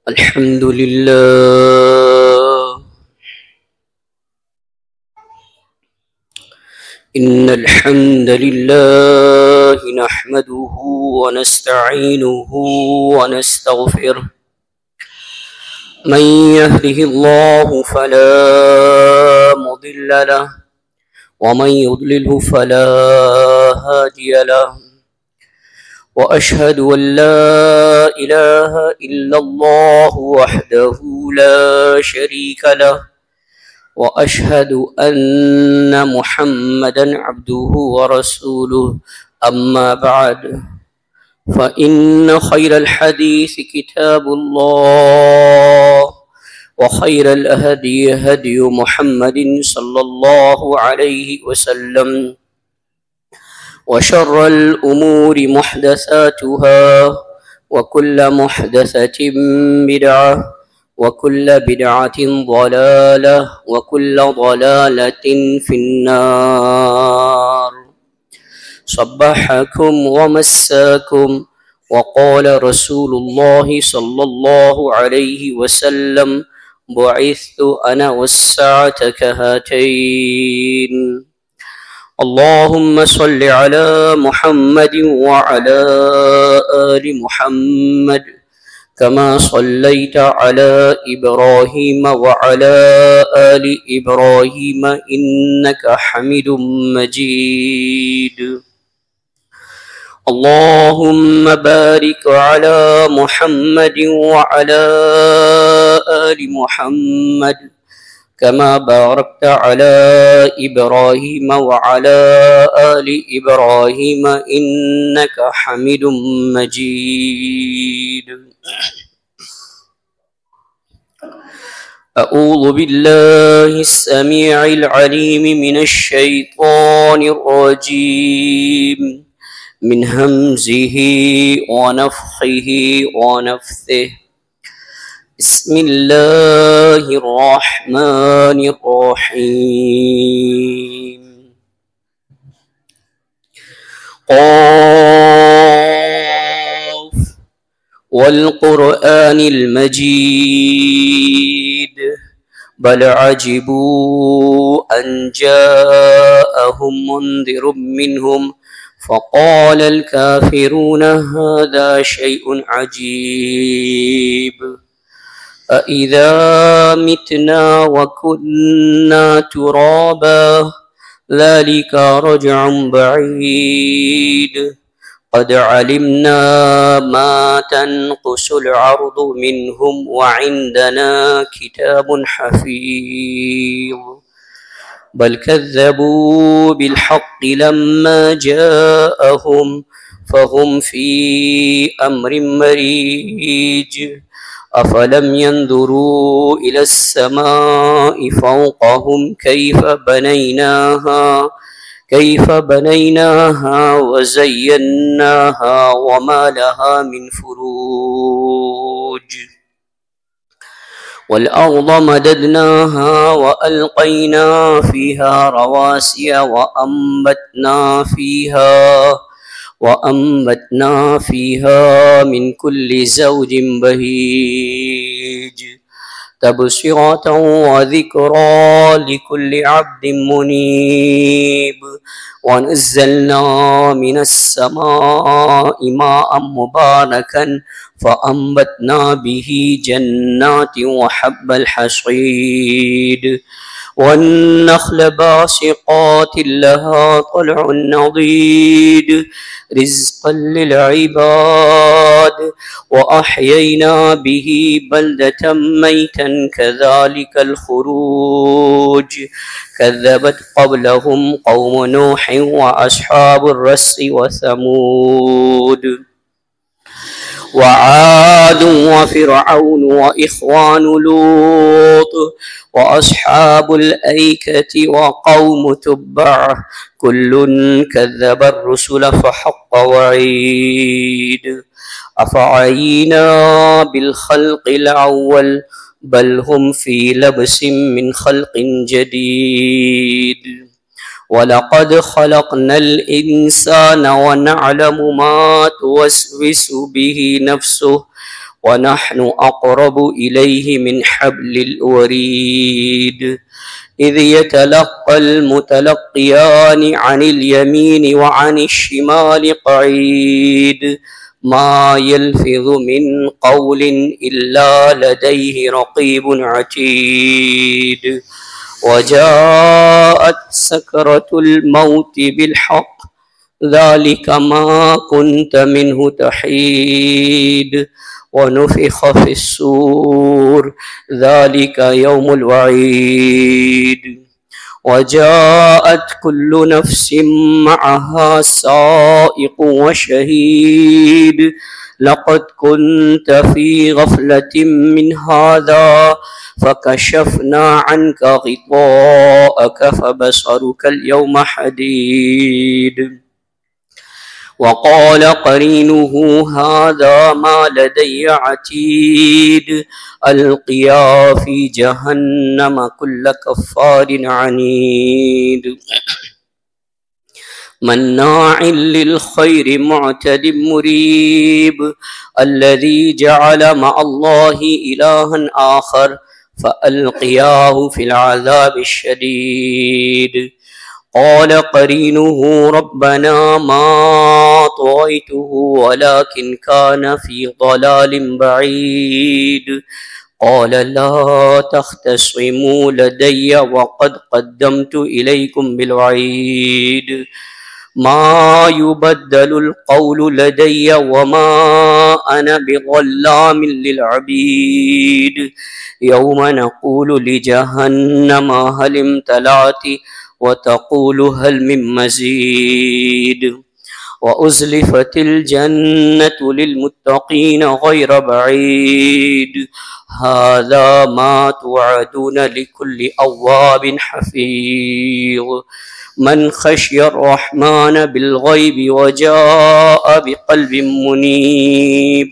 الحمد لله. إن الحمد لله نحمده ونستعينه ونستغفره. من يهده الله فلا مضل له ومن يضلله فلا هادي له. وأشهد أن لا إله إلا الله وحده لا شريك له، وأشهد أن محمدا عبده ورسوله. أما بعد، فإن خير الحديث كتاب الله، وخير الهدي هدي محمد صلى الله عليه وسلم، وشر الأمور محدثاتها، وكل محدثة بدعة، وكل بدعة ضلالة، وكل ضلالة في النار. صبحكم ومساكم. وقال رسول الله صلى الله عليه وسلم: بعثت أنا والساعة كهاتين. اللهم صل على محمد وعلى آل محمد كما صليت على إبراهيم وعلى آل إبراهيم إنك حميد مجيد. اللهم بارك على محمد وعلى آل محمد كما باركت على إبراهيم وعلى آل إبراهيم إنك حميد مجيد. أعوذ بالله السميع العليم من الشيطان الرجيم، من همزه ونفخه ونفثه. بسم الله الرحمن الرحيم. قاف والقرآن المجيد. بل عجبوا أن جاءهم منذر منهم فقال الكافرون هذا شيء عجيب. أإذا متنا وكنا ترابا ذلك رجع بعيد. قد علمنا ما تنقص الأرض منهم وعندنا كتاب حفيظ. بل كذبوا بالحق لما جاءهم فهم في أمر مريج. أفلم ينظروا إلى السماء فوقهم كيف بنيناها وزيناها وما لها من فروج. والأرض مددناها وألقينا فيها رواسي وأنبتنا فيها من كل زوج بهيج. تبصرة وذكرى لكل عبد منيب. ونزلنا من السماء ماء مباركا فأنبتنا به جنات وحب الحصيد. والنخل باسقات لها طلع نضيد رزقا للعباد. وأحيينا به بلدة ميتا كذلك الخروج. كذبت قبلهم قوم نوح وأصحاب الرس وثمود وعاد وفرعون وإخوان لوط وأصحاب الأيكة وقوم تبع كل كذب الرسل فحق وعيد. أفعينا بالخلق الأول بل هم في لبس من خلق جديد. وَلَقَدْ خَلَقْنَا الْإِنسَانَ وَنَعْلَمُ مَا تُوَسْوِسُ بِهِ نَفْسُهُ ونحن أقرب إليه من حبل الوريد إذ يتلقى المتلقيان عن اليمين وعن الشمال قعيد ما يلفظ من قول إلا لديه رقيب عتيد وجاءت سكرة الموت بالحق ذلك ما كنت منه تحيد ونفخ في الصور ذلك يوم الوعيد وجاءت كل نفس معها سائق وشهيد لقد كنت في غفلة من هذا فكشفنا عنك غطاءك فبصرك اليوم حديد وقال قرينه هذا ما لدي عتيد ألقيا في جهنم كل كفار عنيد مناع للخير معتد مريب الذي جعل مع الله إلها آخر فألقياه في العذاب الشديد قال قرينه ربنا ما طغيته ولكن كان في ضلال بعيد قال لا تختصموا لدي وقد قدمت إليكم بالوعيد ما يبدل القول لدي وما أنا بظلام للعبيد يوم نقول لجهنم هل امتلأت وتقول هل من مزيد وأزلفت الجنة للمتقين غير بعيد هذا ما توعدون لكل أواب حفيظ من خشي الرحمن بالغيب وجاء بقلب منيب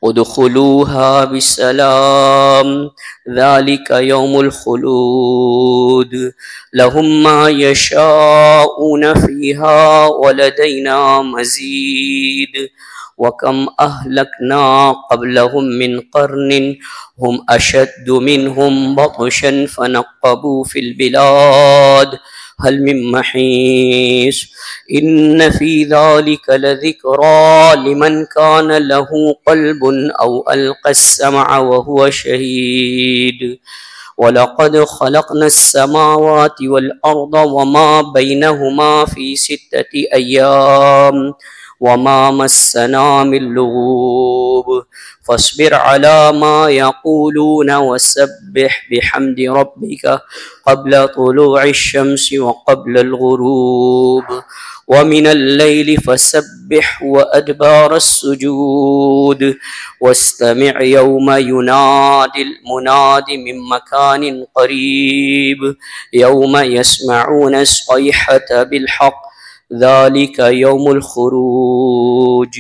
ادخلوها بسلام ذلك يوم الخلود لهم ما يشاءون فيها ولدينا مزيد وكم أهلكنا قبلهم من قرن هم أشد منهم بطشا فنقبوا في البلاد هل من محيص إن في ذلك لذكرى لمن كان له قلب أو ألقى السمع وهو شهيد ولقد خلقنا السماوات والأرض وما بينهما في 6 أيام وما مسنا من لغوب فاصبر على ما يقولون وسبح بحمد ربك قبل طلوع الشمس وقبل الغروب ومن الليل فسبح وأدبار السجود واستمع يوم ينادي المناد من مكان قريب يوم يسمعون الصيحة بالحق ذلك يوم الخروج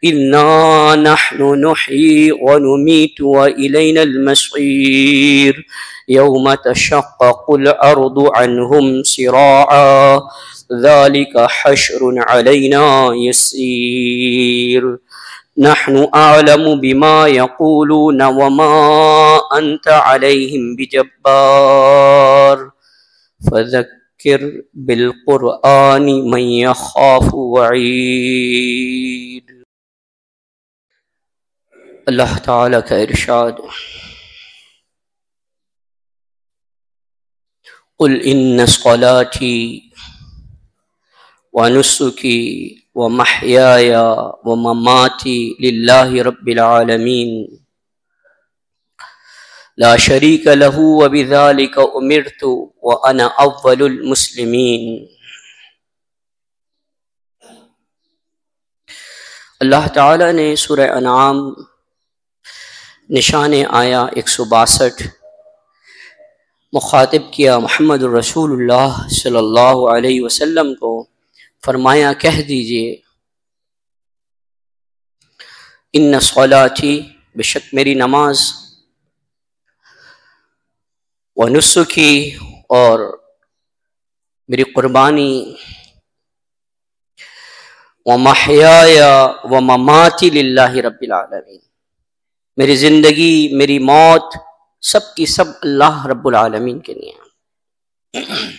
إنا نحن نحيي ونميت وإلينا المصير يوم تشقق الأرض عنهم سراعا ذلك حشر علينا يسير نحن أعلم بما يقولون وما أنت عليهم بجبار فذكر بالقرآن من يخاف وعيد. اللہ تعالیٰ کا ارشاد قل ان صلاتي ونسكي ومحياي ومماتي لله رب العالمين لا شريك له وبذلك أمرت وأنا أول المسلمين. اللہ تعالیٰ نے سورہ انعام نشان آیا 162 مخاطب کیا محمد الرسول اللہ صلی اللہ علیہ وسلم کو، فرمایا کہہ دیجئے ان صلاتی بے شک میری نماز، ونسکی اور میری قربانی، ومحیای ومماتی للہ رب العالمین، میری زندگی میری موت سب کی سب اللہ رب العالمین کے لیے ہیں۔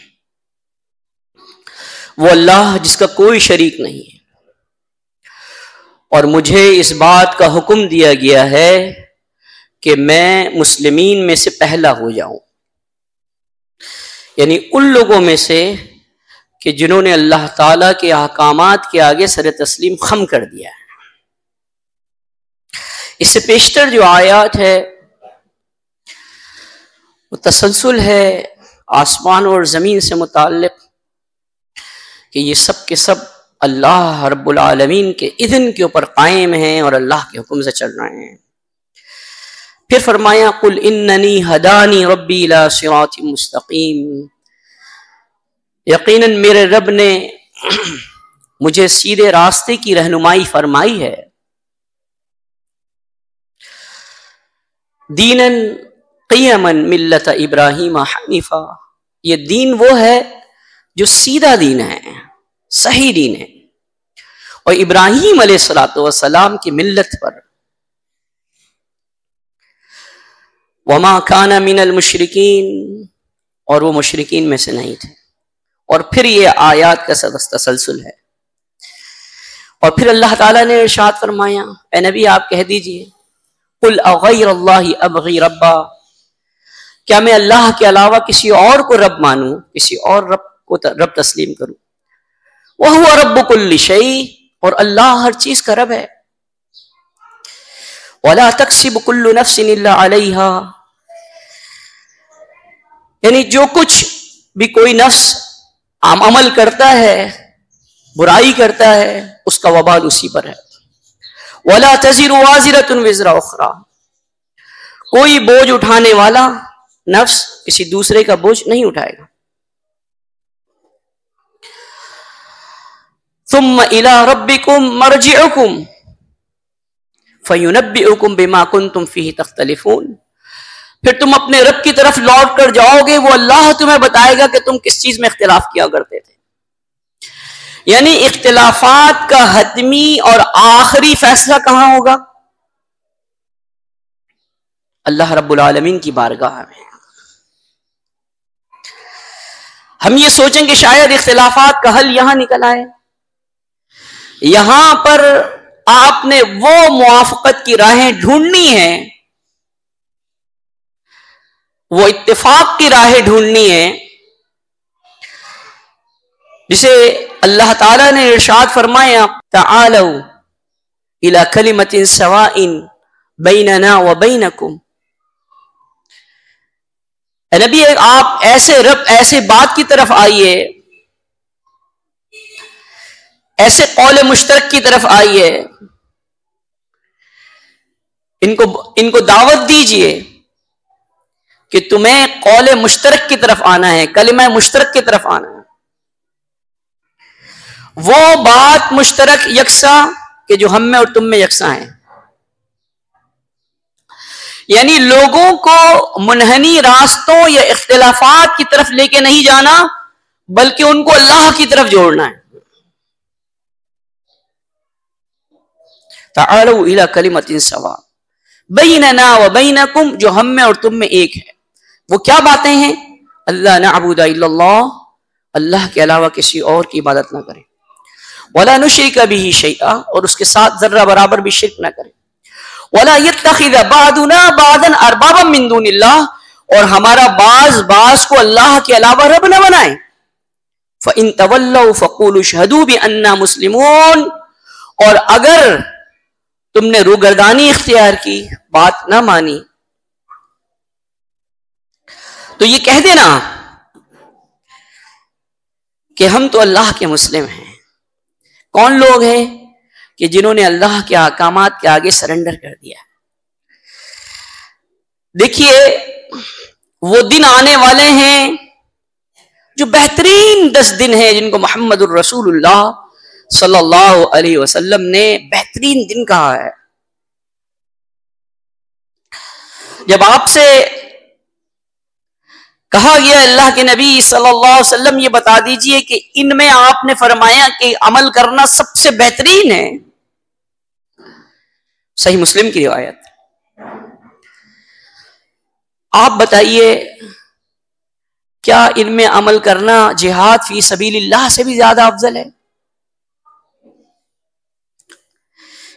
وہ اللہ جس کا کوئی شریک نہیں ہے، اور مجھے اس بات کا حکم دیا گیا ہے کہ میں مسلمین میں سے پہلا ہو جاؤں، یعنی ان لوگوں میں سے کہ جنہوں نے اللہ تعالیٰ کے احکامات کے آگے سر تسلیم خم کر دیا ہے۔ اس سے پیشتر جو آیات ہے وہ تسلسل ہے آسمان اور زمین سے متعلق، کہ یہ سب کے سب اللہ رب العالمین کے اذن کے اوپر قائم ہیں اور اللہ کے حکم سے چل رہے ہیں۔ پھر فرمایا قل اننی ہدانی ربی الی صراط مستقیم، یقیناً میرے رب نے مجھے سیدھے راستے کی رہنمائی فرمائی ہے۔ دینا قیما ملت ابراہیم حنیفا، یہ دین وہ ہے جو سیدھا دین ہے، صحیح دین ہے، اور ابراہیم علیہ الصلوۃ والسلام کی ملت پر۔ وما کان من المشرکین، اور وہ مشرکین میں سے نہیں تھے۔ اور پھر یہ آیات کا تسلسل ہے، اور پھر اللہ تعالیٰ نے ارشاد فرمایا اے نبی آپ کہہ دیجئے قل اغیر اللہ ابغی ربا، کیا میں اللہ کے علاوہ کسی اور کو رب مانوں، کسی اور رب کو رب تسلیم کروں؟ وَهُوَ رَبُّ كُلِّ شَيْءٍ، اور اللہ ہر چیز کا رب ہے۔ وَلَا تَكْسِبُ كُلُّ نَفْسٍ إِلَّا عَلَيْهَا، یعنی جو کچھ بھی کوئی نفس عمل کرتا ہے، برائی کرتا ہے، اس کا وبال اسی پر ہے۔ وَلَا تَزِرُ وَازِرَةٌ وِزْرَ أُخْرَى، کوئی بوجھ اٹھانے والا نفس کسی دوسرے کا بوجھ نہیں اٹھائے گا۔ ثم الى ربكم مرجعكم فينبئكم بما كنتم فيه تختلفون، پھر تم اپنے رب کی طرف لوٹ کر جاؤ گے، وہ اللہ تمہیں بتائے گا کہ تم کس چیز میں اختلاف کیا کرتے تھے۔ یعنی اختلافات کا حتمی اور آخری فیصلہ کہاں ہوگا؟ اللہ رب العالمین کی بارگاہ میں۔ ہم یہ سوچیں کہ شاید اختلافات کا حل یہاں نکل آئے، یہاں پر آپ نے وہ موافقت کی راہیں ڈھونڈنی ہیں، وہ اتفاق کی راہیں ڈھونڈنی ہیں، جسے اللہ تعالیٰ نے ارشاد فرمایا تعالوا الی کلمۃ سواء بیننا وبینکم، اے نبی آپ ایسے بات کی طرف آئیے، ایسے قول مشترک کی طرف آئیے، ان کو دعوت دیجئے کہ تمہیں قول مشترک کی طرف آنا ہے، کلمہ مشترک کی طرف آنا ہے، وہ بات مشترک یکساں کہ جو ہم میں اور تم میں یکساں ہیں۔ یعنی لوگوں کو منحنی راستوں یا اختلافات کی طرف لے کے نہیں جانا، بلکہ ان کو اللہ کی طرف جوڑنا ہے۔ تعالوا الی کلمۃ سواء بیننا وبینکم، جو ہم میں اور تم میں ایک ہے۔ وہ کیا باتیں ہیں؟ اللہ نعبد الا اللہ، اللہ کے علاوہ کسی اور کی عبادت نہ کریں، ولا نشرک بہ شیئا، اور اس کے ساتھ ذرہ برابر بھی شرک نہ کریں، ولا يتخذ بعضنا بعضا اربابا من دون اللہ، اور ہمارا بعض کو اللہ کے علاوہ رب نہ بنائیں۔ فإن تولوا فقولوا اشهدوا بأننا مسلمون، اور اگر تم نے روگردانی اختیار کی، بات نہ مانی، تو یہ کہہ دینا کہ ہم تو اللہ کے مسلم ہیں۔ کون لوگ ہیں؟ کہ جنہوں نے اللہ کے احکامات کے آگے سرنڈر کر دیا۔ دیکھیے وہ دن آنے والے ہیں جو بہترین 10 دن ہیں، جن کو محمد الرسول اللہ صلی اللہ علیہ وسلم نے بہترین دن کہا ہے۔ جب آپ سے کہا گیا اللہ کے نبی صلی اللہ علیہ وسلم یہ بتا دیجئے کہ ان میں آپ نے فرمایا کہ عمل کرنا سب سے بہترین ہے. صحیح مسلم کی روایت. آپ بتائیے کیا ان میں عمل کرنا جہاد فی سبیل اللہ سے بھی زیادہ افضل ہے؟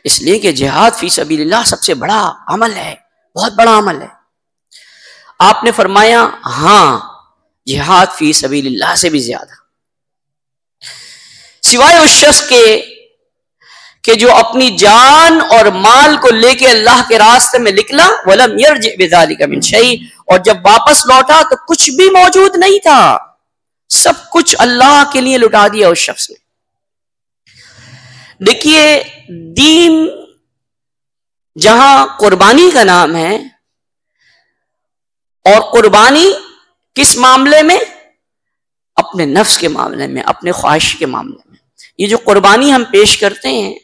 اس لیے کہ جہاد فی سبیل اللہ سب سے بڑا عمل ہے، بہت بڑا عمل ہے. آپ نے فرمایا ہاں جہاد فی سبیل اللہ سے بھی زیادہ، سوائے اس شخص کے کہ جو اپنی جان اور مال کو لے کے اللہ کے راستے میں نکلا وَلَمْ يَرْجِعْ بِذَلِكَ مِنْ شَيْءٍ، اور جب واپس لوٹا تو کچھ بھی موجود نہیں تھا، سب کچھ اللہ کے لیے لٹا دیا اس شخص نے. دیکھیے دین جہاں قربانی کا نام ہے، اور قربانی کس معاملے میں؟ اپنے نفس کے معاملے میں، اپنے خواہش کے معاملے میں. یہ جو قربانی ہم پیش کرتے ہیں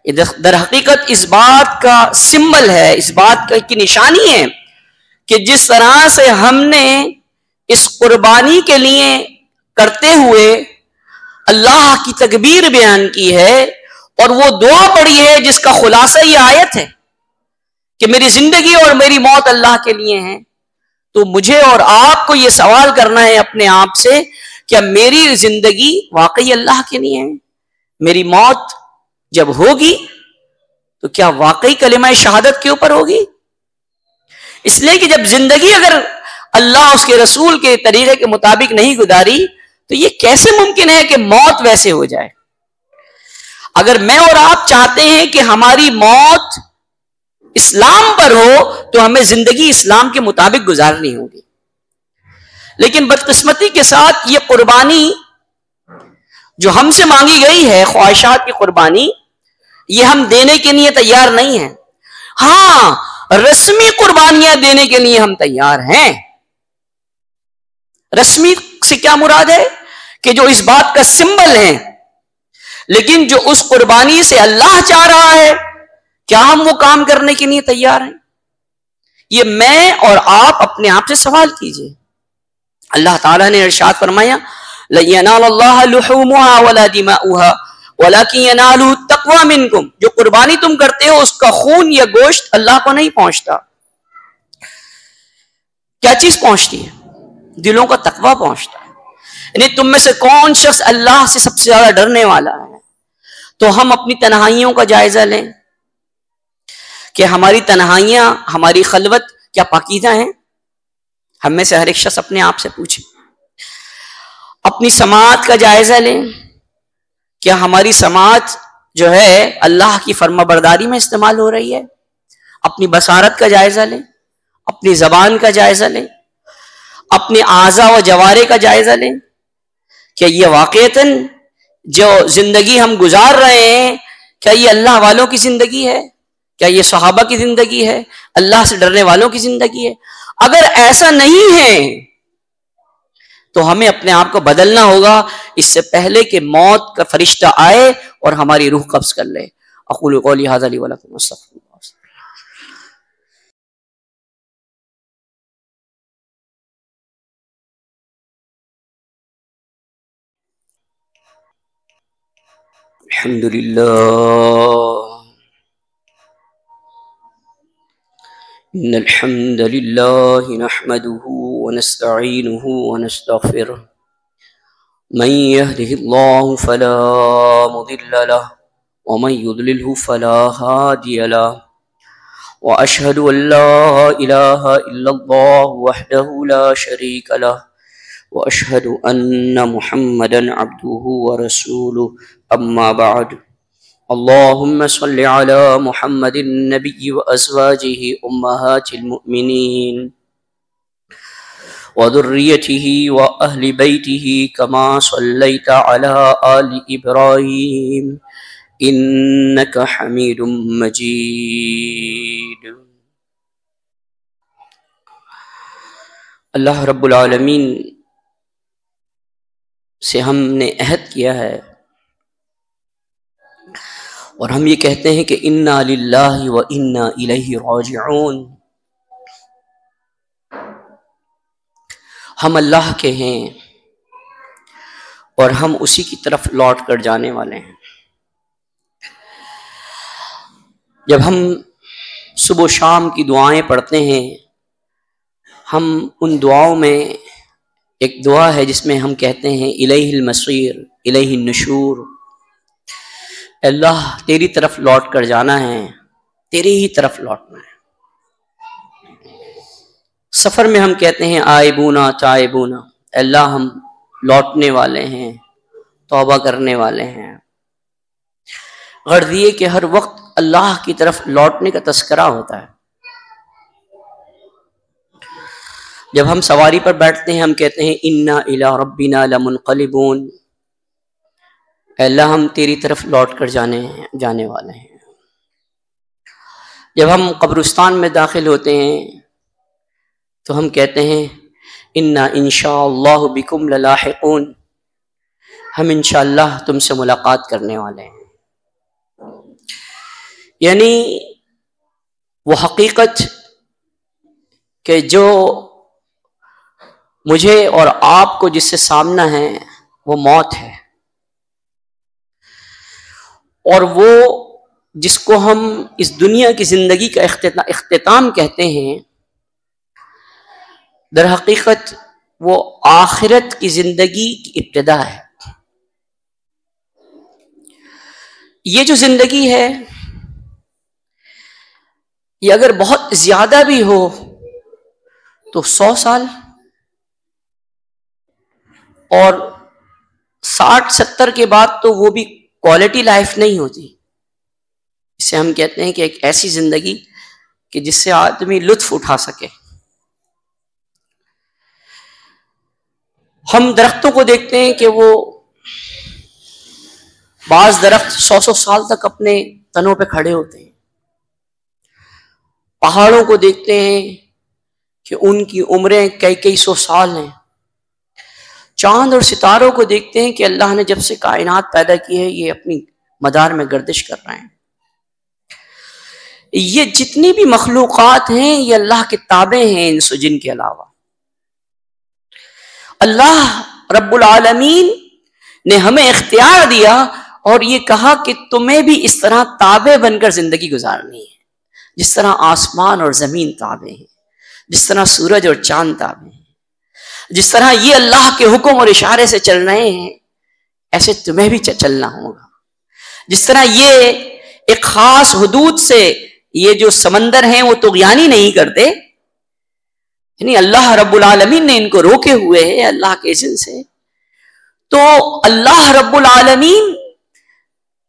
یہ در حقیقت اس بات کا سمبل ہے، اس بات کی نشانی ہے کہ جس طرح سے ہم نے اس قربانی کے لیے کرتے ہوئے اللہ کی تکبیر بیان کی ہے اور وہ دعا پڑھی ہے جس کا خلاصہ یہ آیت ہے کہ میری زندگی اور میری موت اللہ کے لیے ہے. تو مجھے اور آپ کو یہ سوال کرنا ہے اپنے آپ سے، کیا میری زندگی واقعی اللہ کے لیے ہے؟ میری موت جب ہوگی تو کیا واقعی کلمہ شہادت کے اوپر ہوگی؟ اس لیے کہ جب زندگی اگر اللہ اس کے رسول کے طریقے کے مطابق نہیں گزاری تو یہ کیسے ممکن ہے کہ موت ویسے ہو جائے؟ اگر میں اور آپ چاہتے ہیں کہ ہماری موت اسلام پر ہو تو ہمیں زندگی اسلام کے مطابق گزارنی ہوگی. لیکن بدقسمتی کے ساتھ یہ قربانی جو ہم سے مانگی گئی ہے، خواہشات کی قربانی، یہ ہم دینے کے لیے تیار نہیں ہیں. ہاں رسمی قربانیاں دینے کے لیے ہم تیار ہیں. رسمی سے کیا مراد ہے؟ کہ جو اس بات کا سمبل ہے، لیکن جو اس قربانی سے اللہ چاہ رہا ہے، کیا ہم وہ کام کرنے کے لیے تیار ہیں؟ یہ میں اور آپ اپنے آپ سے سوال کیجئے. اللہ تعالیٰ نے ارشاد فرمایا لَن يَنَالَ اللَّهَ لُحُومُهَا وَلَا دِمَاؤُهَا وَلَكِنْ يَنَالُهُ التَّقْوَى مِنْكُمْ. جو قربانی تم کرتے ہو اس کا خون یا گوشت اللہ کو نہیں پہنچتا. کیا چیز پہنچتی ہے؟ دلوں کا تقوی پہنچتا ہے. یعنی تم میں سے کون شخص اللہ سے سب سے زیادہ ڈرنے والا ہے؟ تو ہم اپنی تنہائیوں کا جائزہ لیں کہ ہماری تنہائیاں، ہماری خلوت کیا پاکیزہ ہیں؟ ہم میں سے ہر ایک شخص اپنے آپ سے پوچھے. اپنی سماعت کا جائزہ لیں، کیا ہماری سماعت جو ہے اللہ کی فرما برداری میں استعمال ہو رہی ہے؟ اپنی بصارت کا جائزہ لیں، اپنی زبان کا جائزہ لیں، اپنے اعضاء و جوارے کا جائزہ لیں. کیا یہ واقعتاً جو زندگی ہم گزار رہے ہیں کیا یہ اللہ والوں کی زندگی ہے؟ کیا یہ صحابہ کی زندگی ہے؟ اللہ سے ڈرنے والوں کی زندگی ہے؟ اگر ایسا نہیں ہے تو ہمیں اپنے آپ کو بدلنا ہوگا اس سے پہلے کہ موت کا فرشتہ آئے اور ہماری روح قبض کر لے. اقول قولی ھذا لی ولکم استغفر اللہ. الحمد للہ ان الحمد للہ نحمده ونستعینه ونستغفره من يهده الله فلا مضل له ومن يضلله فلا هادي له واشهد ان لا اله الا الله وحده لا شريك له واشهد ان محمدا عبده ورسوله اما بعد. اللهم صل على محمد النبي وازواجه امهات المؤمنين وذريته واهل بيته كما صليت على آل ابراهيم انك حميد مجيد. اللہ رب العالمین سے ہم نے عہد کیا ہے اور ہم یہ کہتے ہیں کہ انا للہ و انا الیہ راجعون. ہم اللہ کے ہیں اور ہم اسی کی طرف لوٹ کر جانے والے ہیں. جب ہم صبح و شام کی دعائیں پڑھتے ہیں، ہم ان دعاؤں میں ایک دعا ہے جس میں ہم کہتے ہیں الیہ المصیر الیہ النشور، اللہ تیری طرف لوٹ کر جانا ہے، تیری ہی طرف لوٹنا ہے. سفر میں ہم کہتے ہیں آئبونا تائبونا، اللہ ہم لوٹنے والے ہیں، توبہ کرنے والے ہیں. غرض یہ کہ ہر وقت اللہ کی طرف لوٹنے کا تذکرہ ہوتا ہے. جب ہم سواری پر بیٹھتے ہیں ہم کہتے ہیں انا الی ربنا لمنقلبون، اللہ ہم تیری طرف لوٹ کر جانے والے ہیں. جب ہم قبرستان میں داخل ہوتے ہیں تو ہم کہتے ہیں انا انشاءاللہ بکم للاحقون، ہم انشاءاللہ تم سے ملاقات کرنے والے ہیں. یعنی وہ حقیقت کہ جو مجھے اور آپ کو جس سے سامنا ہے وہ موت ہے، اور وہ جس کو ہم اس دنیا کی زندگی کا اختتام کہتے ہیں، در حقیقت وہ آخرت کی زندگی کی ابتدا ہے. یہ جو زندگی ہے یہ اگر بہت زیادہ بھی ہو تو 100 سال، اور 60-70 کے بعد تو وہ بھی کوالٹی لائف نہیں ہوتی. اسے ہم کہتے ہیں کہ ایک ایسی زندگی کہ جس سے آدمی لطف اٹھا سکے. ہم درختوں کو دیکھتے ہیں کہ وہ بعض درخت 100 سال تک اپنے تنوں پہ کھڑے ہوتے ہیں. پہاڑوں کو دیکھتے ہیں کہ ان کی عمریں کئی 100 سال ہیں. چاند اور ستاروں کو دیکھتے ہیں کہ اللہ نے جب سے کائنات پیدا کی ہے یہ اپنی مدار میں گردش کر رہے ہیں. یہ جتنی بھی مخلوقات ہیں یہ اللہ کے تابع ہیں انس و جن کے علاوہ. اللہ رب العالمین نے ہمیں اختیار دیا اور یہ کہا کہ تمہیں بھی اس طرح تابع بن کر زندگی گزارنی ہے، جس طرح آسمان اور زمین تابع ہیں، جس طرح سورج اور چاند تابع ہیں، جس طرح یہ اللہ کے حکم اور اشارے سے چل رہے ہیں ایسے تمہیں بھی چلنا ہوگا. جس طرح یہ ایک خاص حدود سے یہ جو سمندر ہیں وہ طغیانی نہیں کرتے، یعنی اللہ رب العالمین نے ان کو روکے ہوئے ہیں اللہ کے اذن سے. تو اللہ رب العالمین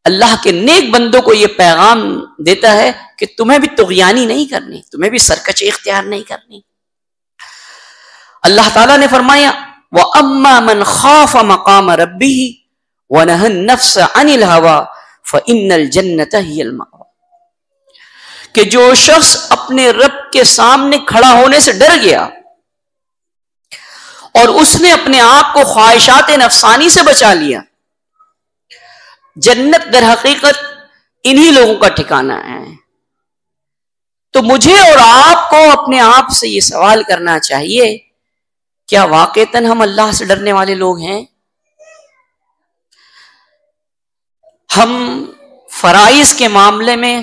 اللہ کے نیک بندوں کو یہ پیغام دیتا ہے کہ تمہیں بھی طغیانی نہیں کرنی، تمہیں بھی سرکشی اختیار نہیں کرنی. اللہ تعالیٰ نے فرمایا وَأَمَّا مَنْ خَافَ مَقَامَ رَبِّهِ وَنَهَى النَّفْسَ عَنِ الْهَوَى فَإِنَّ الْجَنَّةَ هِيَ الْمَأْوَى، کہ جو شخص اپنے رب کے سامنے کھڑا ہونے سے ڈر گیا اور اس نے اپنے آپ کو خواہشات نفسانی سے بچا لیا، جنت در حقیقت انہی لوگوں کا ٹھکانہ ہے. تو مجھے اور آپ کو اپنے آپ سے یہ سوال کرنا چاہیے، کیا واقعتاً ہم اللہ سے ڈرنے والے لوگ ہیں؟ ہم فرائض کے معاملے میں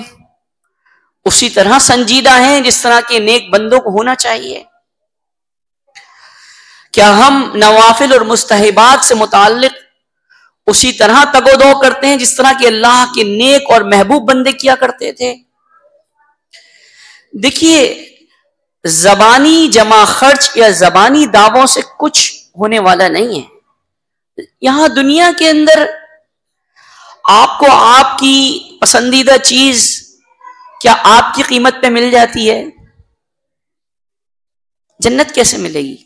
اسی طرح سنجیدہ ہیں جس طرح کے نیک بندوں کو ہونا چاہیے؟ کیا ہم نوافل اور مستحبات سے متعلق اسی طرح تگ و دو کرتے ہیں جس طرح کہ اللہ کے نیک اور محبوب بندے کیا کرتے تھے؟ دیکھیے، زبانی جمع خرچ یا زبانی دعووں سے کچھ ہونے والا نہیں ہے. یہاں دنیا کے اندر آپ کو آپ کی پسندیدہ چیز کیا آپ کی قیمت پہ مل جاتی ہے؟ جنت کیسے ملے گی؟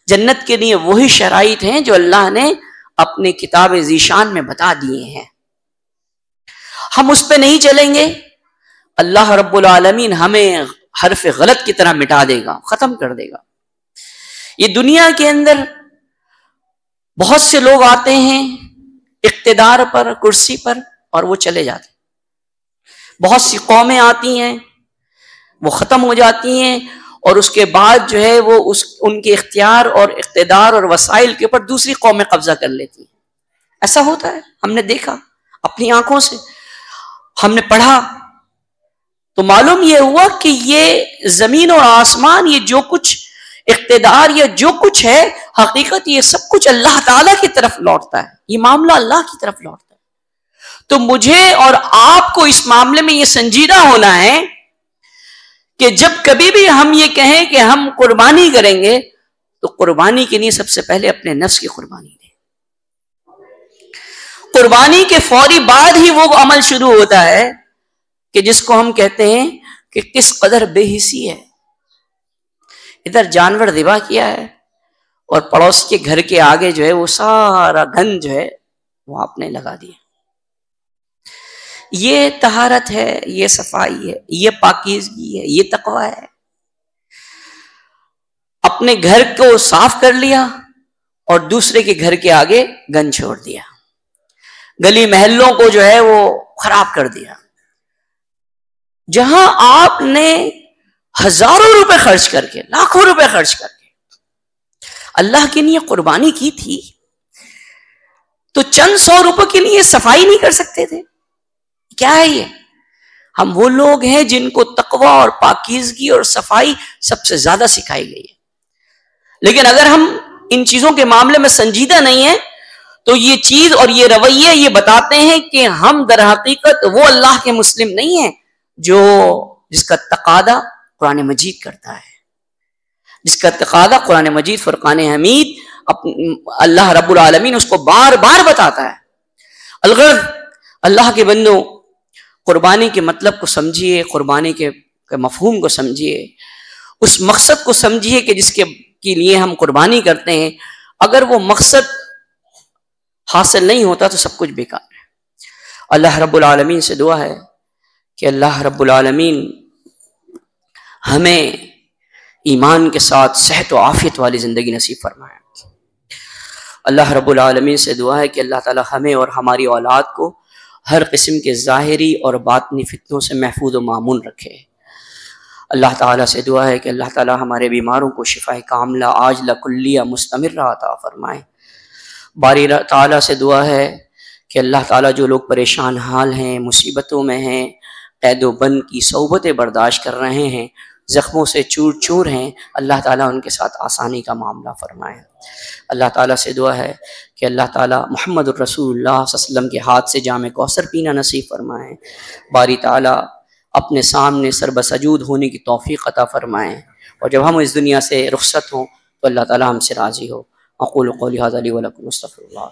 جنت کے لیے وہی شرائط ہیں جو اللہ نے اپنے کتاب ذیشان میں بتا دیے ہیں. ہم اس پہ نہیں چلیں گے، اللہ رب العالمین ہمیں حرف غلط کی طرح مٹا دے گا، ختم کر دے گا. یہ دنیا کے اندر بہت سے لوگ آتے ہیں اقتدار پر، کرسی پر، اور وہ چلے جاتے ہیں. بہت سی قومیں آتی ہیں وہ ختم ہو جاتی ہیں، اور اس کے بعد جو ہے وہ ان کے اختیار اور اقتدار اور وسائل کے اوپر دوسری قومیں قبضہ کر لیتی ہیں. ایسا ہوتا ہے، ہم نے دیکھا اپنی آنکھوں سے، ہم نے پڑھا، تو معلوم یہ ہوا کہ یہ زمین اور آسمان، یہ جو کچھ اقتدار یا جو کچھ ہے، حقیقت یہ سب کچھ اللہ تعالیٰ کی طرف لوٹتا ہے، یہ معاملہ اللہ کی طرف لوٹتا ہے. تو مجھے اور آپ کو اس معاملے میں یہ سنجیدہ ہونا ہے کہ جب کبھی بھی ہم یہ کہیں کہ ہم قربانی کریں گے تو قربانی کے لیے سب سے پہلے اپنے نفس کی قربانی دیں. قربانی کے فوری بعد ہی وہ عمل شروع ہوتا ہے کہ جس کو ہم کہتے ہیں کہ کس قدر بے حسی ہے. ادھر جانور ذبح کیا ہے اور پڑوس کے گھر کے آگے جو ہے وہ سارا گند جو ہے وہ آپ نے لگا دیا. یہ طہارت ہے، یہ صفائی ہے، یہ پاکیزگی ہے، یہ تقوی ہے. اپنے گھر کو صاف کر لیا اور دوسرے کے گھر کے آگے گند چھوڑ دیا، گلی محلوں کو جو ہے وہ خراب کر دیا. جہاں آپ نے ہزاروں روپے خرچ کر کے، لاکھوں روپے خرچ کر کے اللہ کے لیے قربانی کی تھی، تو چند سو روپے کے لیے صفائی نہیں کر سکتے تھے؟ کیا ہے یہ؟ ہم وہ لوگ ہیں جن کو تقوی اور پاکیزگی اور صفائی سب سے زیادہ سکھائی گئی ہے. لیکن اگر ہم ان چیزوں کے معاملے میں سنجیدہ نہیں ہیں تو یہ چیز اور یہ رویے یہ بتاتے ہیں کہ ہم در حقیقت وہ اللہ کے مسلم نہیں ہیں جس کا تقاضا قرآن مجید کرتا ہے، جس کا تقاضا قرآن مجید فرقان حمید اللہ رب العالمین اس کو بار بار بتاتا ہے. الغرض اللہ کے بندوں، قربانی کے مطلب کو سمجھیے، قربانی کے مفہوم کو سمجھیے، اس مقصد کو سمجھیے کہ جس کے لیے ہم قربانی کرتے ہیں. اگر وہ مقصد حاصل نہیں ہوتا تو سب کچھ بیکار ہے. اللہ رب العالمین سے دعا ہے کہ اللہ رب العالمین ہمیں ایمان کے ساتھ صحت و عافیت والی زندگی نصیب فرمائے. اللہ رب العالمین سے دعا ہے کہ اللہ تعالی ہمیں اور ہماری اولاد کو ہر قسم کے ظاہری اور باطنی فتنوں سے محفوظ و مامون رکھے. اللہ تعالیٰ سے دعا ہے کہ اللہ تعالیٰ ہمارے بیماروں کو شفاء کاملہ عاجلہ کلیہ مستمرہ عطا فرمائے. باری تعالیٰ سے دعا ہے کہ اللہ تعالیٰ جو لوگ پریشان حال ہیں، مصیبتوں میں ہیں، قید و بند کی صعوبتیں برداشت کر رہے ہیں، زخموں سے چور چور ہیں، اللہ تعالیٰ ان کے ساتھ آسانی کا معاملہ فرمائے. اللہ تعالیٰ سے دعا ہے کہ اللہ تعالیٰ محمد الرسول اللہ صلی اللہ علیہ وسلم کے ہاتھ سے جام کوثر پینا نصیب فرمائے. باری تعالیٰ اپنے سامنے سر بسجود ہونے کی توفیق عطا فرمائیں، اور جب ہم اس دنیا سے رخصت ہوں تو اللہ تعالیٰ ہم سے راضی ہو. اقول قولی ھذا لی ولکم استغفر اللہ.